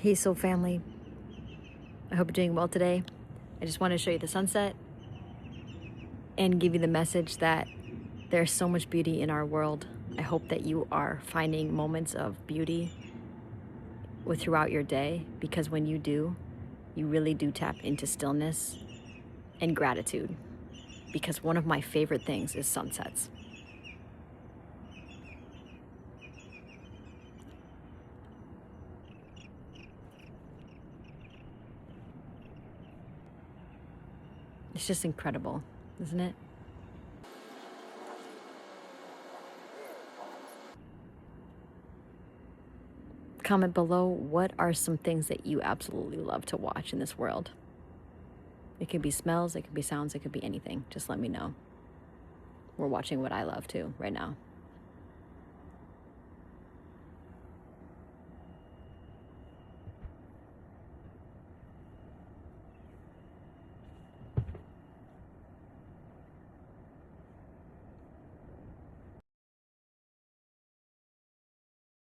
Hey Soul family, I hope you're doing well today. I just want to show you the sunset and give you the message that there's so much beauty in our world. I hope that you are finding moments of beauty throughout your day, because when you do, you really do tap into stillness and gratitude, because one of my favorite things is sunsets. It's just incredible, isn't it? Comment below, what are some things that you absolutely love to watch in this world? It could be smells, it could be sounds, it could be anything. Just let me know. We're watching what I love too right now.